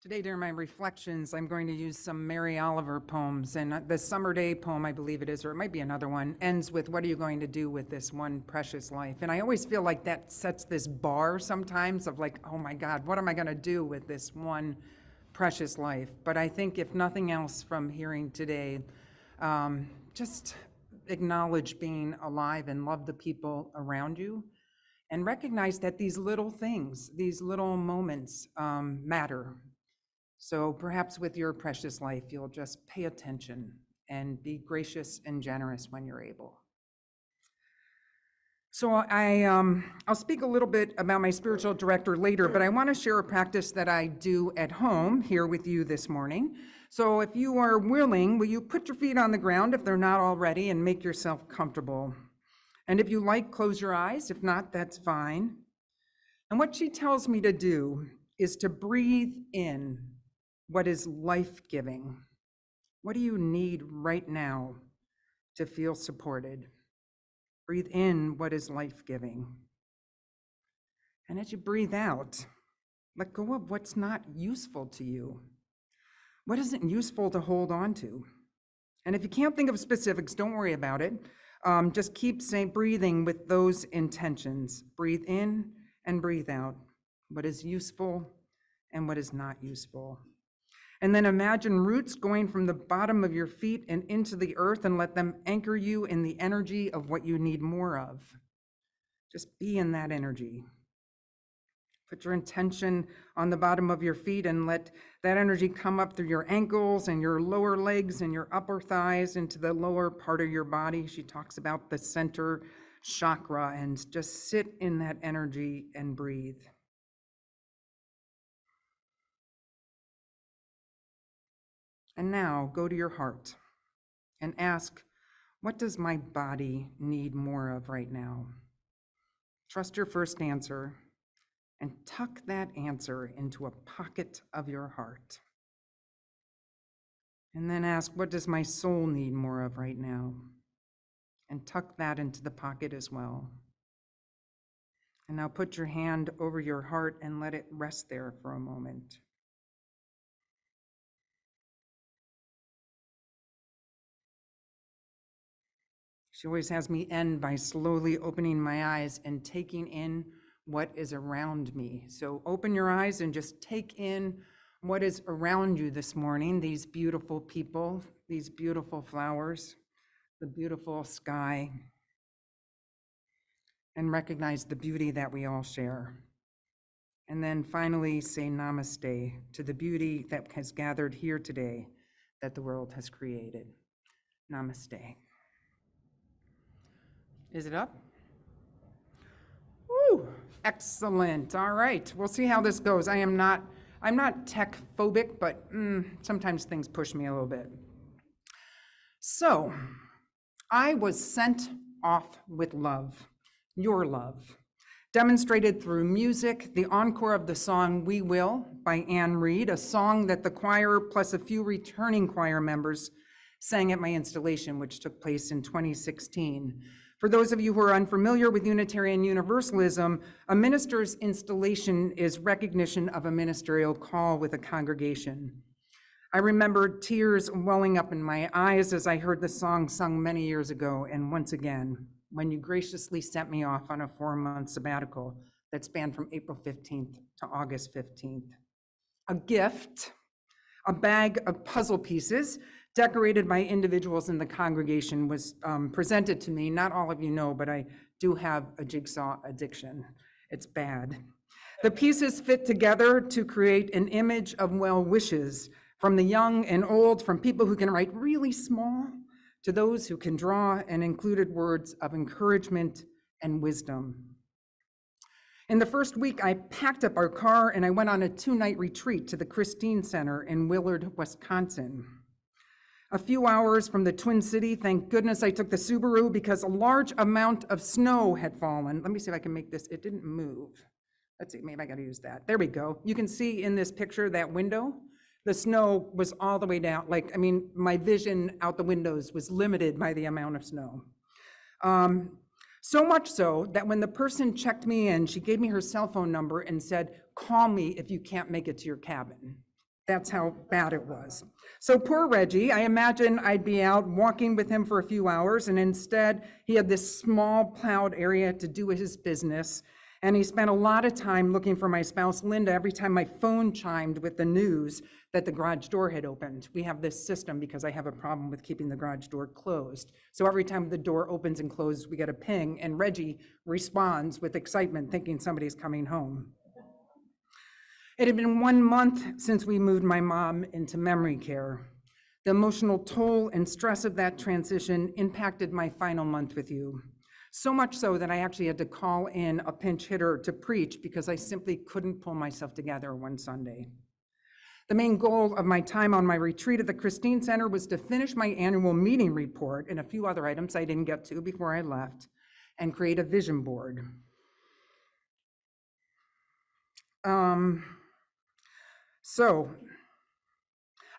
Today, during my reflections, I'm going to use some Mary Oliver poems, and the Summer Day poem, I believe it is, or it might be another one, ends with, "What are you going to do with this one precious life?" And I always feel like that sets this bar sometimes of like, oh my God, what am I going to do with this one precious life? But I think if nothing else from hearing today, just acknowledge being alive and love the people around you, and recognize that these little things, these little moments matter. So perhaps with your precious life, you'll just pay attention and be gracious and generous when you're able. So I'll speak a little bit about my spiritual director later, but I want to share a practice that I do at home here with you this morning. So if you are willing, will you put your feet on the ground if they're not already and make yourself comfortable? And if you like, close your eyes. If not, that's fine. And what she tells me to do is to breathe in what is life-giving. What do you need right now to feel supported? Breathe in what is life-giving. And as you breathe out, let go of what's not useful to you. What isn't useful to hold on to? And if you can't think of specifics, don't worry about it. Just keep breathing with those intentions. Breathe in and breathe out what is useful and what is not useful. And then imagine roots going from the bottom of your feet and into the earth, and let them anchor you in the energy of what you need more of. Just be in that energy. Put your intention on the bottom of your feet and let that energy come up through your ankles and your lower legs and your upper thighs into the lower part of your body. She talks about the center chakra, and just sit in that energy and breathe. And now go to your heart and ask, what does my body need more of right now? Trust your first answer and tuck that answer into a pocket of your heart. And then ask, what does my soul need more of right now? And tuck that into the pocket as well. And now put your hand over your heart and let it rest there for a moment. She always has me end by slowly opening my eyes and taking in what is around me. So open your eyes and just take in what is around you this morning, these beautiful people, these beautiful flowers, the beautiful sky, and recognize the beauty that we all share. And then finally say namaste to the beauty that has gathered here today that the world has created. Namaste. Is it up? Woo, excellent. All right, we'll see how this goes. I'm not tech phobic, but sometimes things push me a little bit. So, I was sent off with love, your love, demonstrated through music, the encore of the song We Will by Anne Reed, a song that the choir plus a few returning choir members sang at my installation, which took place in 2016. For those of you who are unfamiliar with Unitarian Universalism, a minister's installation is recognition of a ministerial call with a congregation. I remember tears welling up in my eyes as I heard the song sung many years ago, and once again, when you graciously sent me off on a 4-month sabbatical that spanned from April 15th to August 15th. A gift, a bag of puzzle pieces decorated by individuals in the congregation was presented to me. Not all of you know, but I do have a jigsaw addiction. It's bad. The pieces fit together to create an image of well wishes from the young and old, from people who can write really small to those who can draw, and included words of encouragement and wisdom. In the first week, I packed up our car and I went on a 2-night retreat to the Christine Center in Willard, Wisconsin. A few hours from the Twin City, thank goodness I took the Subaru because a large amount of snow had fallen. Let me see if I can make this, it didn't move. Let's see, maybe I gotta use that. There we go. You can see in this picture that window, the snow was all the way down. Like, I mean, my vision out the windows was limited by the amount of snow. So much so that when the person checked me in, she gave me her cell phone number and said, call me if you can't make it to your cabin. That's how bad it was. So poor Reggie, I imagine I'd be out walking with him for a few hours, and instead he had this small plowed area to do his business. And he spent a lot of time looking for my spouse, Linda, every time my phone chimed with the news that the garage door had opened. We have this system because I have a problem with keeping the garage door closed. So every time the door opens and closes, we get a ping, and Reggie responds with excitement, thinking somebody's coming home. It had been 1 month since we moved my mom into memory care. The emotional toll and stress of that transition impacted my final month with you. So much so that I actually had to call in a pinch hitter to preach because I simply couldn't pull myself together one Sunday. The main goal of my time on my retreat at the Christine Center was to finish my annual meeting report and a few other items I didn't get to before I left, and create a vision board. So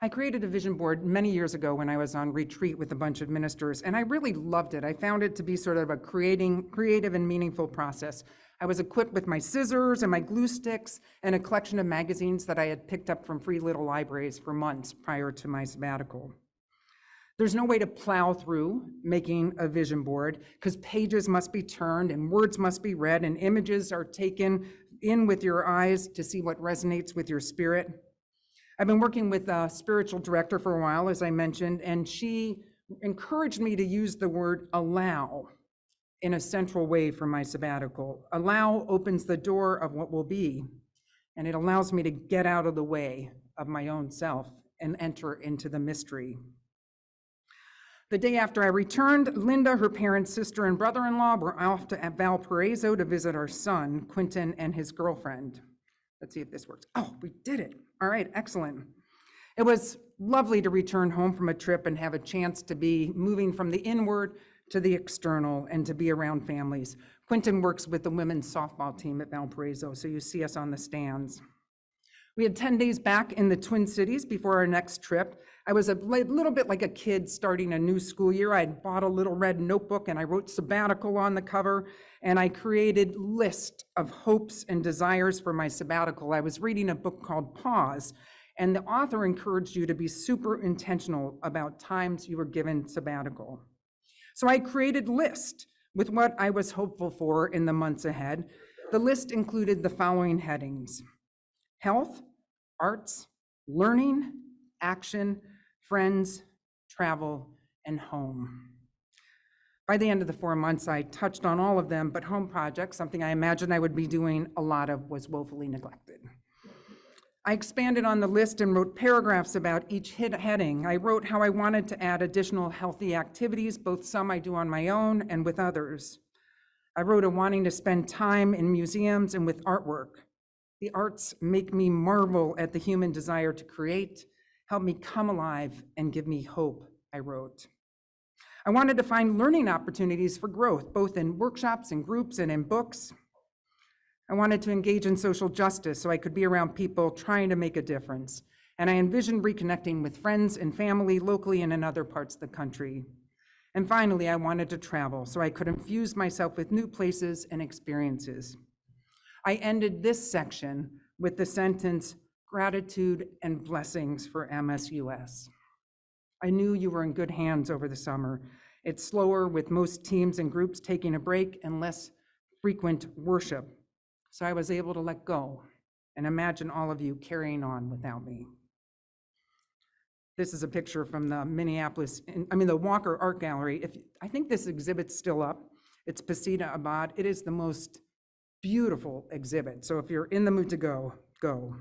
I created a vision board many years ago when I was on retreat with a bunch of ministers, and I really loved it. I found it to be sort of a creative and meaningful process. I was equipped with my scissors and my glue sticks and a collection of magazines that I had picked up from free little libraries for months prior to my sabbatical. There's no way to plow through making a vision board because pages must be turned and words must be read and images are taken in with your eyes to see what resonates with your spirit. I've been working with a spiritual director for a while, as I mentioned, and she encouraged me to use the word allow in a central way for my sabbatical. Allow opens the door of what will be, and it allows me to get out of the way of my own self and enter into the mystery. The day after I returned, Linda, her parents, sister, and brother-in-law were off to Valparaiso to visit our son, Quentin, and his girlfriend. Let's see if this works. Oh, we did it. All right, excellent. It was lovely to return home from a trip and have a chance to be moving from the inward to the external and to be around families. Quentin works with the women's softball team at Valparaiso, so you see us on the stands. We had 10 days back in the Twin Cities before our next trip. I was a little bit like a kid starting a new school year. I had bought a little red notebook and I wrote sabbatical on the cover, and I created list of hopes and desires for my sabbatical. I was reading a book called Pause, and the author encouraged you to be super intentional about times you were given sabbatical. So I created a list with what I was hopeful for in the months ahead. The list included the following headings: health, arts, learning, action, friends, travel, and home. By the end of the 4 months, I touched on all of them, but home projects, something I imagined I would be doing a lot of, was woefully neglected. I expanded on the list and wrote paragraphs about each heading. I wrote how I wanted to add additional healthy activities, both some I do on my own and with others. I wrote of wanting to spend time in museums and with artwork. The arts make me marvel at the human desire to create, help me come alive, and give me hope, I wrote. I wanted to find learning opportunities for growth, both in workshops and groups and in books. I wanted to engage in social justice so I could be around people trying to make a difference. And I envisioned reconnecting with friends and family locally and in other parts of the country. And finally, I wanted to travel so I could infuse myself with new places and experiences. I ended this section with the sentence, "Gratitude and blessings for MSUS." I knew you were in good hands over the summer. It's slower with most teams and groups taking a break and less frequent worship. So I was able to let go and imagine all of you carrying on without me. This is a picture from the the Walker Art Gallery. I think this exhibit's still up. It's Pasita Abad. It is the most beautiful exhibit. So if you're in the mood to go, go.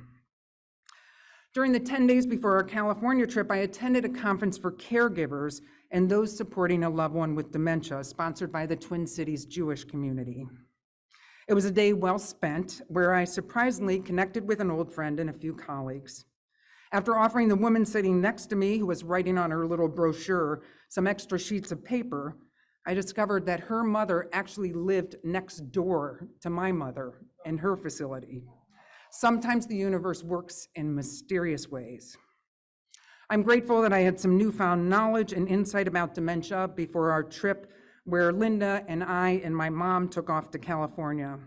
During the 10 days before our California trip, I attended a conference for caregivers and those supporting a loved one with dementia, sponsored by the Twin Cities Jewish community. It was a day well spent, where I surprisingly connected with an old friend and a few colleagues. After offering the woman sitting next to me, who was writing on her little brochure, some extra sheets of paper, I discovered that her mother actually lived next door to my mother in her facility. Sometimes the universe works in mysterious ways. I'm grateful that I had some newfound knowledge and insight about dementia before our trip, where Linda and I and my mom took off to California.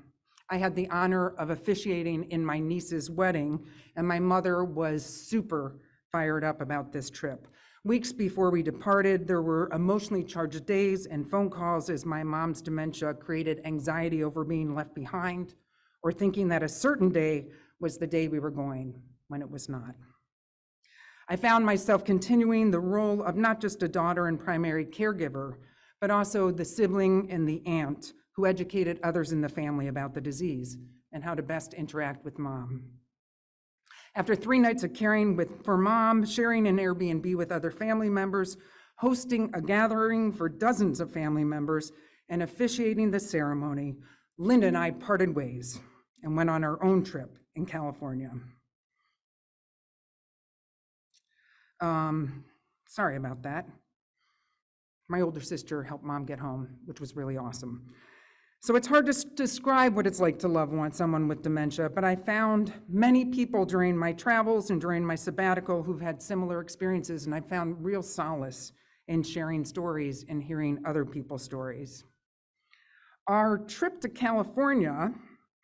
I had the honor of officiating in my niece's wedding, and my mother was super fired up about this trip. Weeks before we departed, there were emotionally charged days and phone calls as my mom's dementia created anxiety over being left behind or thinking that a certain day was the day we were going when it was not. I found myself continuing the role of not just a daughter and primary caregiver, but also the sibling and the aunt who educated others in the family about the disease and how to best interact with mom. After 3 nights of caring for mom, sharing an Airbnb with other family members, hosting a gathering for dozens of family members, and officiating the ceremony, Linda and I parted ways and went on our own trip in California. Sorry about that. My older sister helped mom get home, which was really awesome. So it's hard to describe what it's like to love someone with dementia, but I found many people during my travels and during my sabbatical who've had similar experiences, and I found real solace in sharing stories and hearing other people's stories. Our trip to California,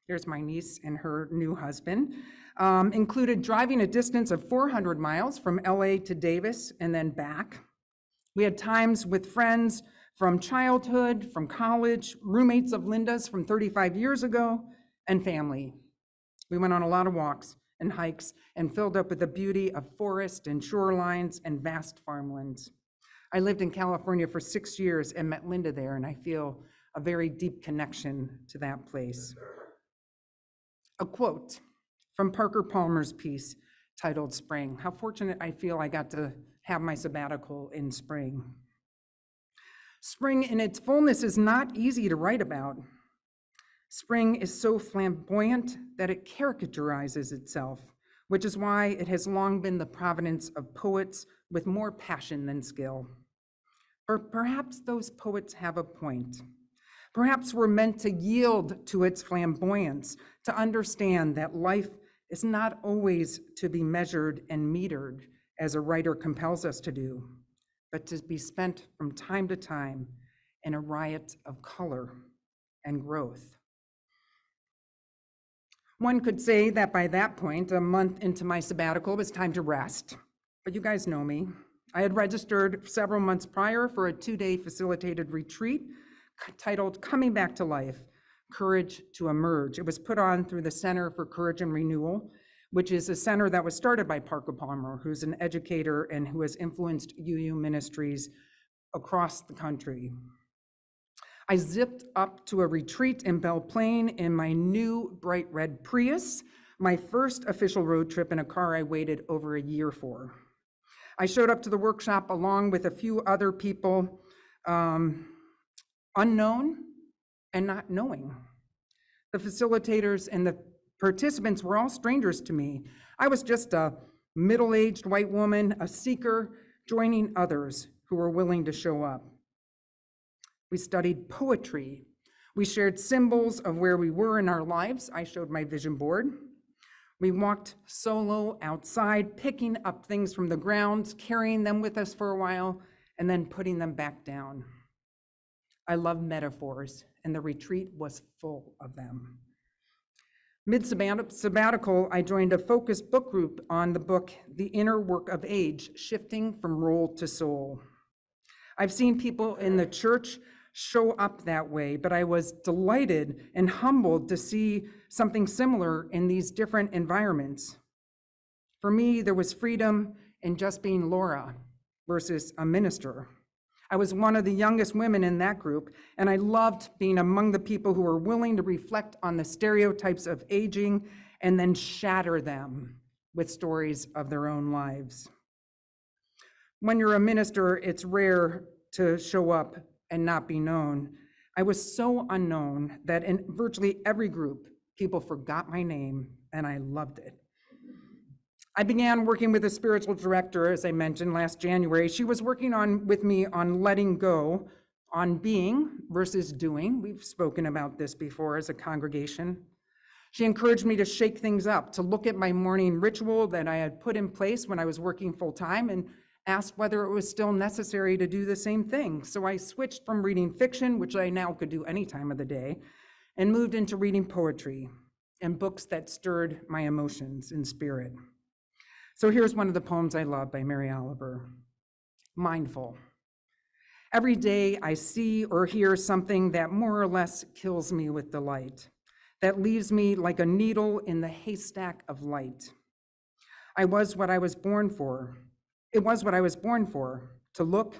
here's my niece and her new husband, included driving a distance of 400 miles from LA to Davis and then back. We had times with friends from childhood, from college, roommates of Linda's from 35 years ago, and family. We went on a lot of walks and hikes and filled up with the beauty of forest and shorelines and vast farmlands. I lived in California for 6 years and met Linda there, and I feel a very deep connection to that place. A quote from Parker Palmer's piece titled Spring. How fortunate I feel I got to have my sabbatical in spring. Spring in its fullness is not easy to write about. Spring is so flamboyant that it caricaturizes itself, which is why it has long been the provenance of poets with more passion than skill. Or perhaps those poets have a point. Perhaps we're meant to yield to its flamboyance, to understand that life is not always to be measured and metered as a writer compels us to do, but to be spent from time to time in a riot of color and growth. One could say that by that point, a month into my sabbatical, it was time to rest. But you guys know me. I had registered several months prior for a 2-day facilitated retreat titled Coming Back to Life, Courage to Emerge. It was put on through the Center for Courage and Renewal, which is a center that was started by Parker Palmer, who's an educator and who has influenced UU ministries across the country. I zipped up to a retreat in Belle Plaine in my new bright red Prius, my first official road trip in a car I waited over a year for. I showed up to the workshop along with a few other people, unknown and not knowing. The facilitators and the participants were all strangers to me. I was just a middle-aged white woman, a seeker, joining others who were willing to show up. We studied poetry. We shared symbols of where we were in our lives. I showed my vision board. We walked solo outside, picking up things from the ground, carrying them with us for a while, and then putting them back down. I love metaphors, and the retreat was full of them. Mid-sabbatical, I joined a focused book group on the book, The Inner Work of Age, Shifting from Role to Soul. I've seen people in the church show up that way, but I was delighted and humbled to see something similar in these different environments. For me, there was freedom in just being Laura versus a minister. I was one of the youngest women in that group, and I loved being among the people who were willing to reflect on the stereotypes of aging and then shatter them with stories of their own lives. When you're a minister, it's rare to show up and not be known. I was so unknown that in virtually every group, people forgot my name, and I loved it. I began working with a spiritual director, as I mentioned, last January. She was working with me on letting go, on being versus doing. We've spoken about this before as a congregation. She encouraged me to shake things up, to look at my morning ritual that I had put in place when I was working full-time and asked whether it was still necessary to do the same thing. So I switched from reading fiction, which I now could do any time of the day, and moved into reading poetry and books that stirred my emotions and spirit. So here's one of the poems I love by Mary Oliver, Mindful. Every day I see or hear something that more or less kills me with delight, that leaves me like a needle in the haystack of light. I was what I was born for. It was what I was born for, to look,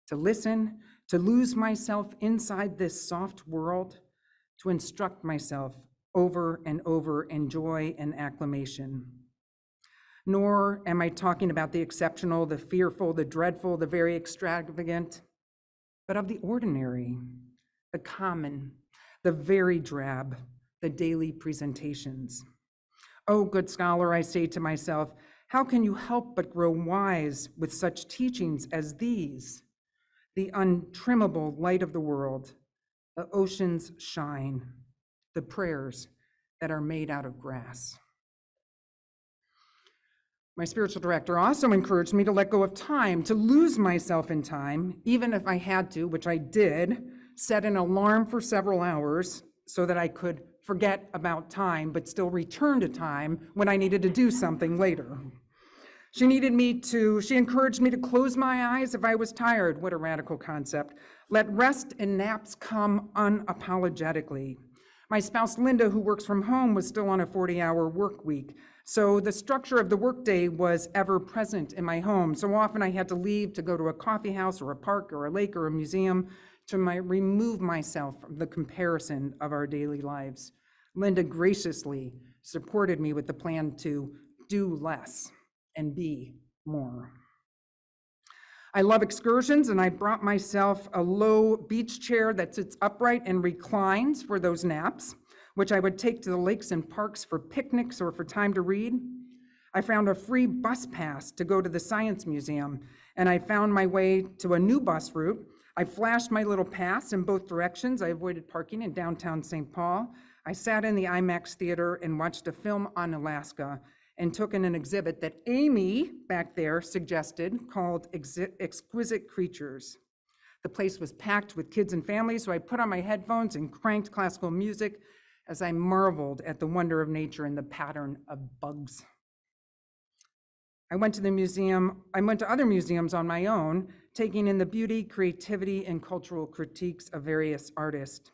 to listen, to lose myself inside this soft world, to instruct myself over and over in joy and acclamation. Nor am I talking about the exceptional, the fearful, the dreadful, the very extravagant, but of the ordinary, the common, the very drab, the daily presentations. Oh, good scholar, I say to myself, how can you help but grow wise with such teachings as these? The untrimmable light of the world, the ocean's shine, the prayers that are made out of grass. My spiritual director also encouraged me to let go of time, to lose myself in time, even if I had to, which I did, set an alarm for several hours so that I could forget about time, but still return to time when I needed to do something later. She encouraged me to close my eyes if I was tired. What a radical concept. Let rest and naps come unapologetically. My spouse, Linda, who works from home, was still on a 40-hour work week. So the structure of the workday was ever present in my home. So often I had to leave to go to a coffee house or a park or a lake or a museum to remove myself from the comparison of our daily lives. Linda graciously supported me with the plan to do less and be more. I love excursions, and I brought myself a low beach chair that sits upright and reclines for those naps, which I would take to the lakes and parks for picnics or for time to read. I found a free bus pass to go to the Science Museum, and I found my way to a new bus route. I flashed my little pass in both directions. I avoided parking in downtown St. Paul. I sat in the IMAX theater and watched a film on Alaska and took in an exhibit that Amy back there suggested called Exquisite Creatures. The place was packed with kids and families, so I put on my headphones and cranked classical music as I marveled at the wonder of nature and the pattern of bugs. I went to other museums on my own, taking in the beauty, creativity, and cultural critiques of various artists.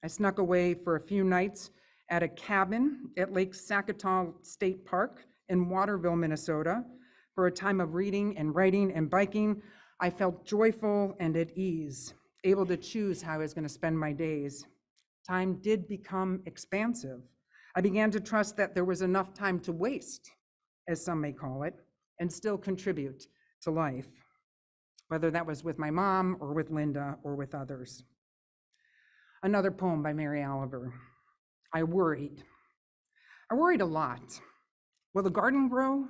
I snuck away for a few nights at a cabin at Lake Sackatow State Park in Waterville, Minnesota, for a time of reading and writing and biking. I felt joyful and at ease, able to choose how I was going to spend my days. Time did become expansive. I began to trust that there was enough time to waste, as some may call it, and still contribute to life, whether that was with my mom or with Linda or with others. Another poem by Mary Oliver. I worried a lot. Will the garden grow?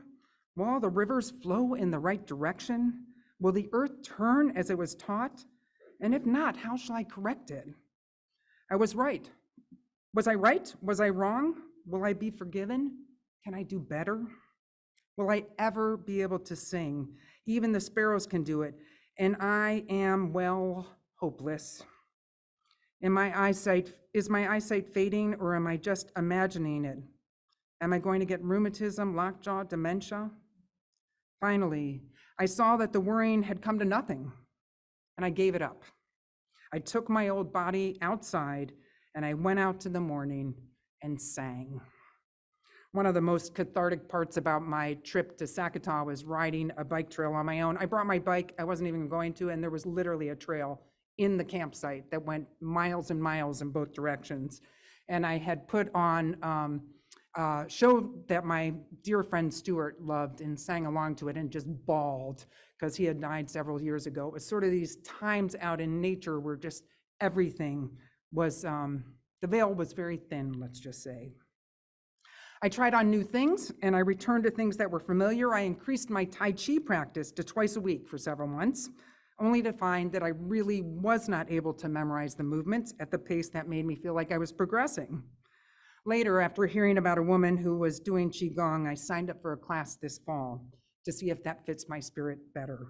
Will all the rivers flow in the right direction? Will the earth turn as it was taught? And if not, how shall I correct it? I was right. Was I right? Was I wrong? Will I be forgiven? Can I do better? Will I ever be able to sing? Even the sparrows can do it, and I am, well, hopeless. Is my eyesight fading, or am I just imagining it? Am I going to get rheumatism, lockjaw, dementia? Finally, I saw that the worrying had come to nothing, and I gave it up. I took my old body outside, and I went out to the morning and sang. One of the most cathartic parts about my trip to Sackatow was riding a bike trail on my own. I brought my bike, I wasn't even going to, and there was literally a trail in the campsite that went miles and miles in both directions. And I had put on a show that my dear friend Stuart loved and sang along to it and just bawled because he had died several years ago. It was sort of these times out in nature where just everything was, the veil was very thin, let's just say. I tried on new things and I returned to things that were familiar. I increased my Tai Chi practice to twice a week for several months, only to find that I really was not able to memorize the movements at the pace that made me feel like I was progressing. Later, after hearing about a woman who was doing Qigong, I signed up for a class this fall to see if that fits my spirit better.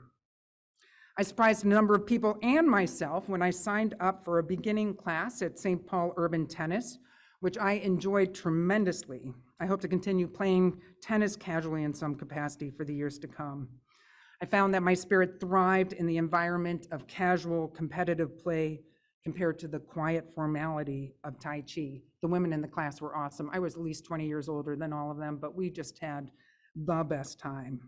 I surprised a number of people and myself when I signed up for a beginning class at St. Paul Urban Tennis, which I enjoyed tremendously. I hope to continue playing tennis casually in some capacity for the years to come. I found that my spirit thrived in the environment of casual, competitive play compared to the quiet formality of Tai Chi. The women in the class were awesome. I was at least 20 years older than all of them, but we just had the best time.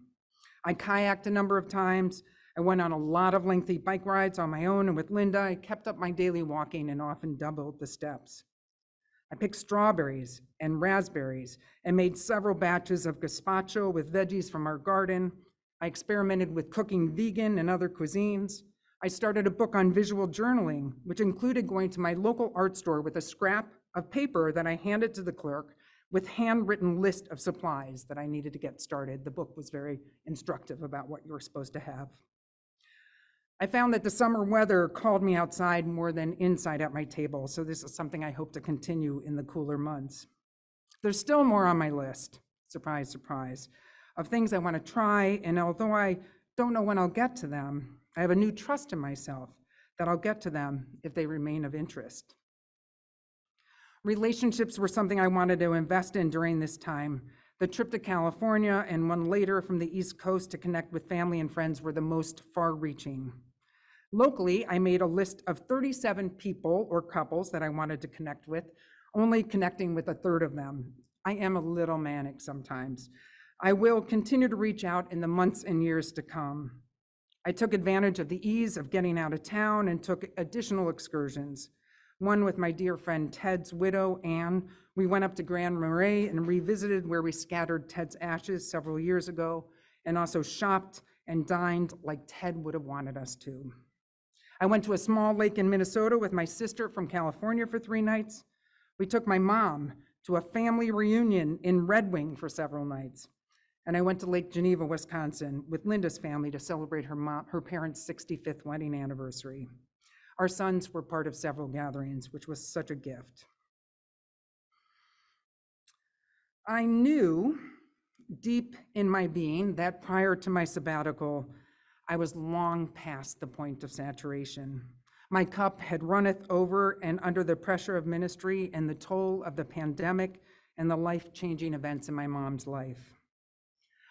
I kayaked a number of times. I went on a lot of lengthy bike rides on my own and with Linda. I kept up my daily walking and often doubled the steps. I picked strawberries and raspberries and made several batches of gazpacho with veggies from our garden. I experimented with cooking vegan and other cuisines. I started a book on visual journaling, which included going to my local art store with a scrap of paper that I handed to the clerk with handwritten list of supplies that I needed to get started. The book was very instructive about what you were supposed to have. I found that the summer weather called me outside more than inside at my table, so this is something I hope to continue in the cooler months. There's still more on my list, surprise, surprise, of things I want to try, and although I don't know when I'll get to them, I have a new trust in myself that I'll get to them if they remain of interest. Relationships were something I wanted to invest in during this time. The trip to California and one later from the East Coast to connect with family and friends were the most far-reaching. Locally, I made a list of 37 people or couples that I wanted to connect with, only connecting with a third of them. I am a little manic sometimes. I will continue to reach out in the months and years to come. I took advantage of the ease of getting out of town and took additional excursions. One with my dear friend Ted's widow, Anne. We went up to Grand Marais and revisited where we scattered Ted's ashes several years ago, and also shopped and dined like Ted would have wanted us to. I went to a small lake in Minnesota with my sister from California for 3 nights. We took my mom to a family reunion in Red Wing for several nights. And I went to Lake Geneva, Wisconsin with Linda's family to celebrate her parents' 65th wedding anniversary. Our sons were part of several gatherings, which was such a gift. I knew deep in my being that prior to my sabbatical, I was long past the point of saturation. My cup had runneth over, and under the pressure of ministry and the toll of the pandemic and the life-changing events in my mom's life.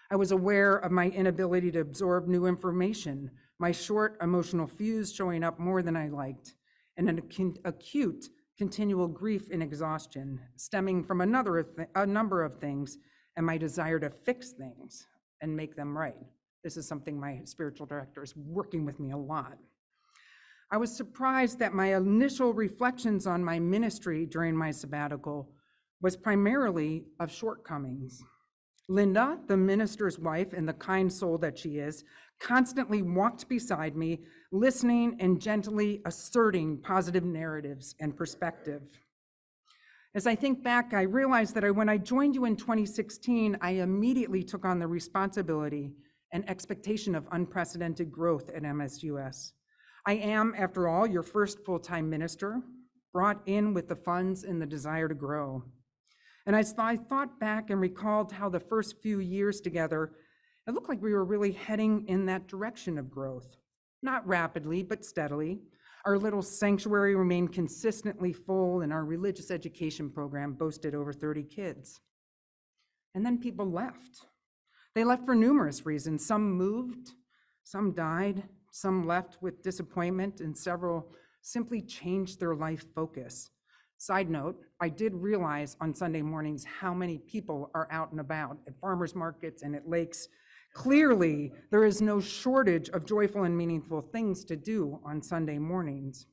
I was aware of my inability to absorb new information, my short emotional fuse showing up more than I liked, and an acute continual grief and exhaustion stemming from a number of things and my desire to fix things and make them right. This is something my spiritual director is working with me a lot. I was surprised that my initial reflections on my ministry during my sabbatical was primarily of shortcomings. Linda, the minister's wife and the kind soul that she is, constantly walked beside me, listening and gently asserting positive narratives and perspective. As I think back, I realized that when I joined you in 2016, I immediately took on the responsibility and expectation of unprecedented growth at MSUS. I am, after all, your first full-time minister, brought in with the funds and the desire to grow. And as I thought back and recalled how the first few years together, it looked like we were really heading in that direction of growth. Not rapidly, but steadily. Our little sanctuary remained consistently full, and our religious education program boasted over 30 kids. And then people left. They left for numerous reasons. Some moved, some died, some left with disappointment, and several simply changed their life focus. Side note, I did realize on Sunday mornings how many people are out and about at farmers markets and at lakes. Clearly, there is no shortage of joyful and meaningful things to do on Sunday mornings.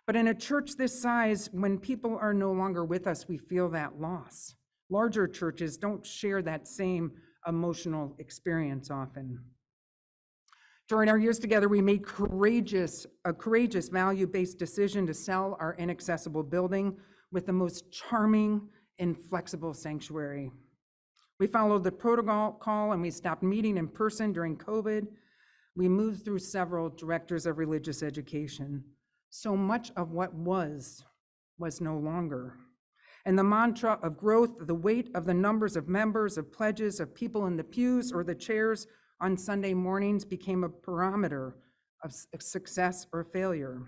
But in a church this size, when people are no longer with us, we feel that loss. Larger churches don't share that same emotional experience often. During our years together, we made a courageous value-based decision to sell our inaccessible building with the most charming and flexible sanctuary. We followed the protocol and we stopped meeting in person during COVID. We moved through several directors of religious education. So much of what was no longer. And the mantra of growth, the weight of the numbers of members, of pledges, of people in the pews or the chairs on Sunday mornings became a parameter of success or failure.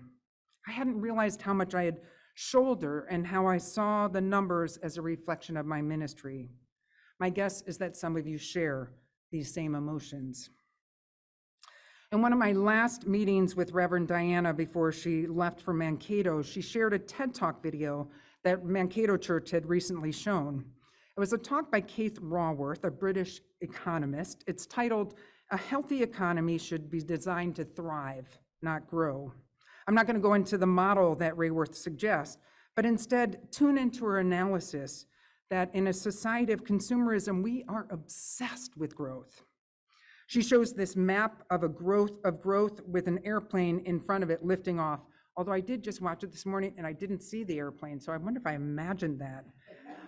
I hadn't realized how much I had shouldered and how I saw the numbers as a reflection of my ministry. My guess is that some of you share these same emotions. In one of my last meetings with Reverend Diana before she left for Mankato, she shared a TED Talk video that Mankato Church had recently shown. It was a talk by Keith Raworth, a British economist. It's titled, "A Healthy Economy Should Be Designed to Thrive, Not Grow." I'm not going to go into the model that Raworth suggests, but instead tune into her analysis that in a society of consumerism, we are obsessed with growth. She shows this map of growth with an airplane in front of it lifting off. Although I did just watch it this morning and I didn't see the airplane, so I wonder if I imagined that.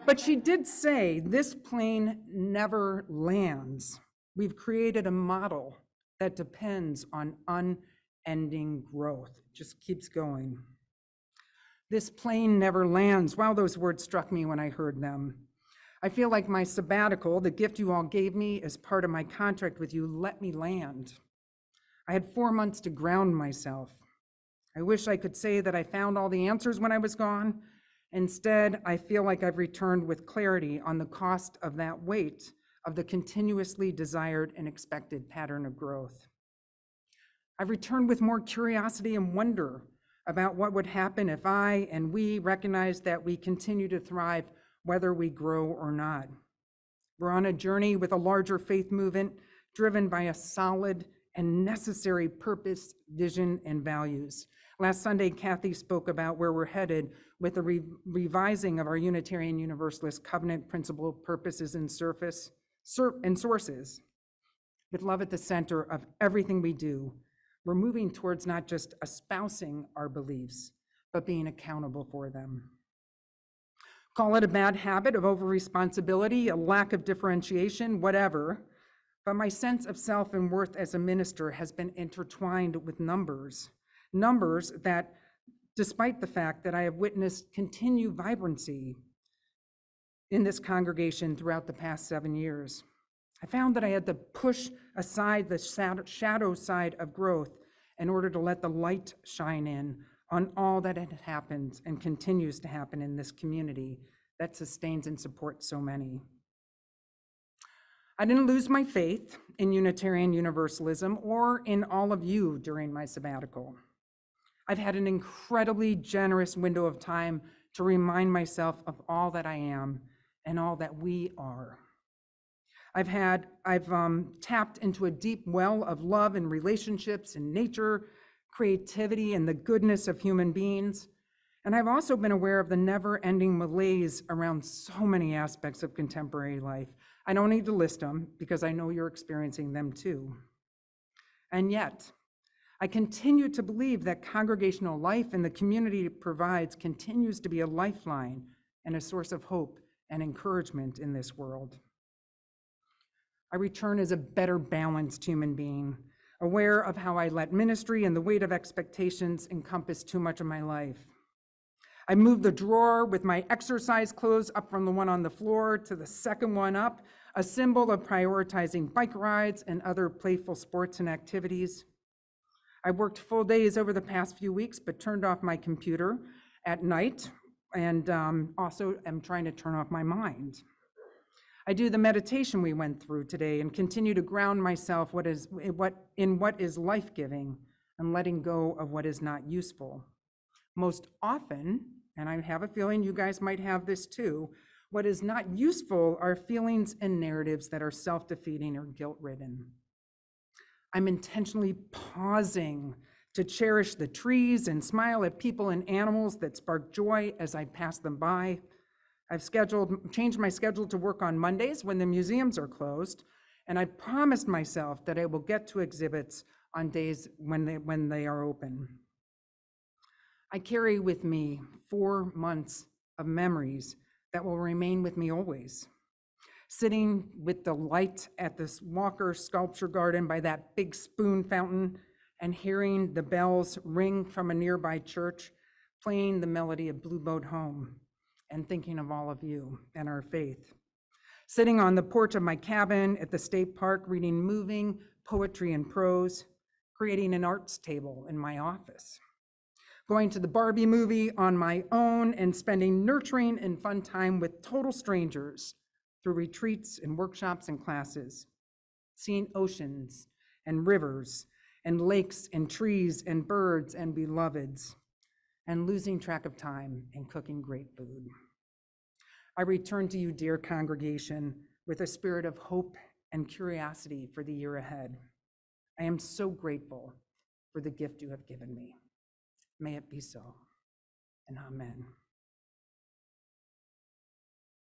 But she did say, this plane never lands. We've created a model that depends on unending growth. It just keeps going. This plane never lands. Wow, those words struck me when I heard them. I feel like my sabbatical, the gift you all gave me as part of my contract with you, let me land. I had 4 months to ground myself. I wish I could say that I found all the answers when I was gone. Instead, I feel like I've returned with clarity on the cost of that weight of the continuously desired and expected pattern of growth. I've returned with more curiosity and wonder about what would happen if I and we recognize that we continue to thrive whether we grow or not. We're on a journey with a larger faith movement driven by a solid and necessary purpose, vision, and values. Last Sunday, Kathy spoke about where we're headed with the revising of our Unitarian Universalist covenant principle, purposes, and sources. With love at the center of everything we do, we're moving towards not just espousing our beliefs, but being accountable for them. Call it a bad habit of over-responsibility, a lack of differentiation, whatever, but my sense of self and worth as a minister has been intertwined with numbers that, despite the fact that I have witnessed continued vibrancy in this congregation throughout the past 7 years. I found that I had to push aside the shadow side of growth in order to let the light shine in on all that had happened and continues to happen in this community that sustains and supports so many. I didn't lose my faith in Unitarian Universalism or in all of you during my sabbatical. I've had an incredibly generous window of time to remind myself of all that I am and all that we are. I've tapped into a deep well of love and relationships and nature, creativity, and the goodness of human beings. And I've also been aware of the never-ending malaise around so many aspects of contemporary life. I don't need to list them because I know you're experiencing them too. And yet, I continue to believe that congregational life and the community it provides continues to be a lifeline and a source of hope and encouragement in this world. I return as a better balanced human being, aware of how I let ministry and the weight of expectations encompass too much of my life. I moved the drawer with my exercise clothes up from the one on the floor to the second one up, a symbol of prioritizing bike rides and other playful sports and activities. I worked full days over the past few weeks, but turned off my computer at night and also am trying to turn off my mind. I do the meditation we went through today and continue to ground myself in what is life-giving and letting go of what is not useful. Most often, and I have a feeling you guys might have this too, what is not useful are feelings and narratives that are self-defeating or guilt-ridden. I'm intentionally pausing to cherish the trees and smile at people and animals that spark joy as I pass them by. I've changed my schedule to work on Mondays when the museums are closed, and I promised myself that I will get to exhibits on days when they are open. I carry with me 4 months of memories that will remain with me always. Sitting with the light at this Walker Sculpture Garden by that big spoon fountain and hearing the bells ring from a nearby church, playing the melody of Blue Boat Home, and thinking of all of you and our faith. Sitting on the porch of my cabin at the state park, reading moving poetry and prose, creating an arts table in my office, going to the Barbie movie on my own, and spending nurturing and fun time with total strangers through retreats and workshops and classes, seeing oceans and rivers and lakes and trees and birds and beloveds, and losing track of time and cooking great food. I return to you, dear congregation, with a spirit of hope and curiosity for the year ahead. I am so grateful for the gift you have given me. May it be so, and amen.